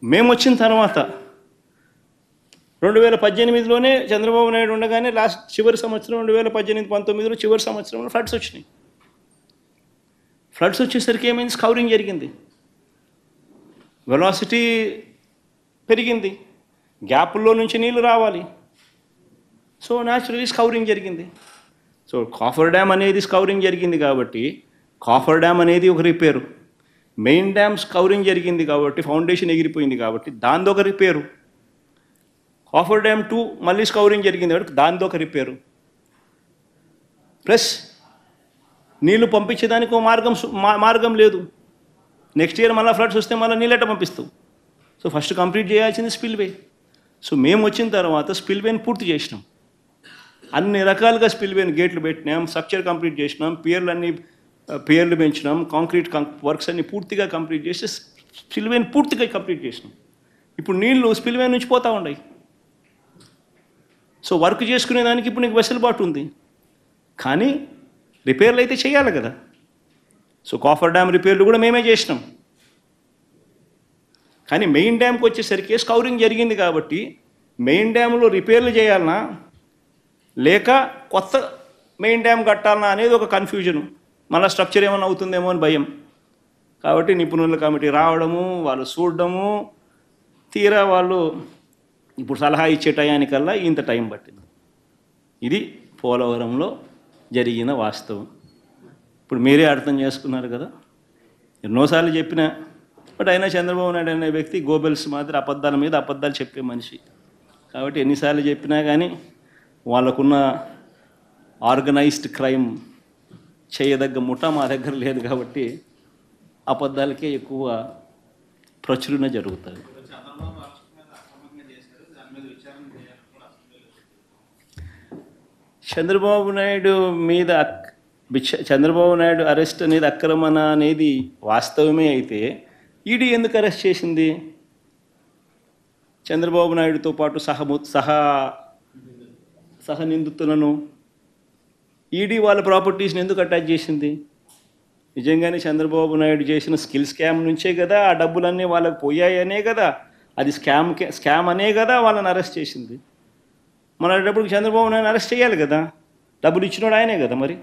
మేము వచ్చిన తర్వాత 2018లోనే చంద్రబాబు నాయుడు ఉండగానే చివరి సంవత్సరం 2018-19లో చివరి సంవత్సరంలో ఫ్లడ్స్ వచ్చినాయి. ఫ్లడ్స్ వచ్చేసరికి ఏమైంది? స్కౌరింగ్ జరిగింది, వెలాసిటీ పెరిగింది, గ్యాపుల్లో నుంచి నీళ్లు రావాలి. సో న్యాచురలీ స్కౌరింగ్ జరిగింది. సో కాఫర్ డ్యామ్ అనేది స్కౌరింగ్ జరిగింది కాబట్టి కాఫర్ డ్యామ్ అనేది ఒక రిపేరు. మెయిన్ డ్యామ్ స్కౌరింగ్ జరిగింది కాబట్టి ఫౌండేషన్ ఎగిరిపోయింది కాబట్టి దాంతో ఒక రిపేరు. కాఫర్ డ్యామ్ 2 మళ్ళీ స్కౌరింగ్ జరిగింది కాబట్టి దాంతో ఒక రిపేరు. ప్లస్ నీళ్లు పంపించేదానికి ఒక మార్గం లేదు. నెక్స్ట్ ఇయర్ మళ్ళీ ఫ్లడ్స్ వస్తే మళ్ళీ నీళ్ళెట పంపిస్తాం. సో ఫస్ట్ కంప్లీట్ చేయాల్సింది స్పిల్వే. సో మేము వచ్చిన తర్వాత స్పిల్వేని పూర్తి చేసినాం. అన్ని రకాలుగా స్పిల్వేని గేట్లు పెట్టినాం, స్ట్రక్చర్ కంప్లీట్ చేసినాం, పియర్లు పెంచినాం, కాంక్రీట్ వర్క్స్ అన్ని పూర్తిగా కంప్లీట్ చేసి స్పిల్వేని పూర్తిగా కంప్లీట్ చేసినాం. ఇప్పుడు నీళ్లు స్పిల్వే నుంచి పోతూ ఉన్నాయి. సో వర్క్ చేసుకునేదానికి ఇప్పుడు నీకు వెసులుబాటు ఉంది, కానీ రిపేర్లు అయితే చేయాలి కదా. సో కాఫర్ డ్యామ్ రిపేర్లు కూడా మేమే చేసినాం. కానీ మెయిన్ డ్యామ్కి వచ్చేసరికి స్కౌరింగ్ జరిగింది కాబట్టి మెయిన్ డ్యామ్లో రిపేర్లు చేయాలన్నా లేక కొత్త మెయిన్ డ్యామ్ కట్టాలన్నా అనేది ఒక కన్ఫ్యూజను. మళ్ళీ స్ట్రక్చర్ ఏమైనా అవుతుందేమో అని భయం. కాబట్టి నిపుణుల కమిటీ రావడము, వాళ్ళు చూడడము, తీరా వాళ్ళు ఇప్పుడు సలహా ఇచ్చే టయానికల్లా ఇంత టైం పట్టింది. ఇది పోలవరంలో జరిగిన వాస్తవం. ఇప్పుడు మీరే అర్థం చేసుకున్నారు కదా. ఎన్నోసార్లు చెప్పినా, బట్ అయినా చంద్రబాబు నాయుడు అనే వ్యక్తి గోబెల్స్ మాదిరి అబద్ధాల మీద అబద్ధాలు చెప్పే మనిషి. కాబట్టి ఎన్నిసార్లు చెప్పినా కానీ వాళ్ళకున్న ఆర్గనైజ్డ్ క్రైమ్ చేయదగ్గ ముఠా మా దగ్గర లేదు కాబట్టి అబద్ధాలకే ఎక్కువ ప్రచురణ జరుగుతుంది. చంద్రబాబు నాయుడు అరెస్ట్ అనేది అక్రమణ అనేది వాస్తవమే అయితే ఈడీ ఎందుకు అరెస్ట్ చేసింది? చంద్రబాబు నాయుడుతో పాటు సహ నిందితులను ఈడీ వాళ్ళ ప్రాపర్టీస్ని ఎందుకు అటాచ్ చేసింది? నిజంగానే చంద్రబాబు నాయుడు చేసిన స్కిల్ స్కామ్ నుంచే కదా ఆ డబ్బులన్నీ వాళ్ళకి పోయాయనే కదా, అది స్కామ్ అనే కదా వాళ్ళని అరెస్ట్ చేసింది. మన డబ్బులకు చంద్రబాబు నాయుడు అరెస్ట్ చేయాలి కదా, డబ్బులు ఇచ్చినోడు ఆయనే కదా. మరి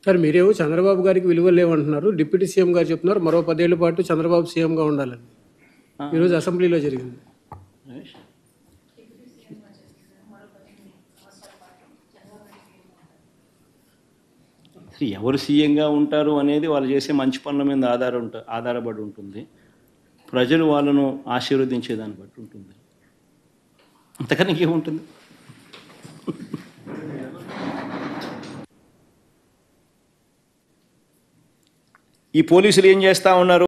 సార్ మీరేమో చంద్రబాబు గారికి విలువలు లేవంటున్నారు, డిప్యూటీ సీఎం గారు చెప్తున్నారు మరో 10 ఏళ్ల పాటు చంద్రబాబు సీఎంగా ఉండాలని. ఈరోజు అసెంబ్లీలో జరిగింది. ఎవరు సీఎంగా ఉంటారు అనేది వాళ్ళు చేసే మంచి పనుల మీద ఆధారపడి ఉంటుంది. ప్రజలు వాళ్ళను ఆశీర్వదించేదాన్ని బట్టి ఉంటుంది. అంతకన్నా ఏముంటుంది? ఈ పోలీసులు ఏం చేస్తూ ఉన్నారు?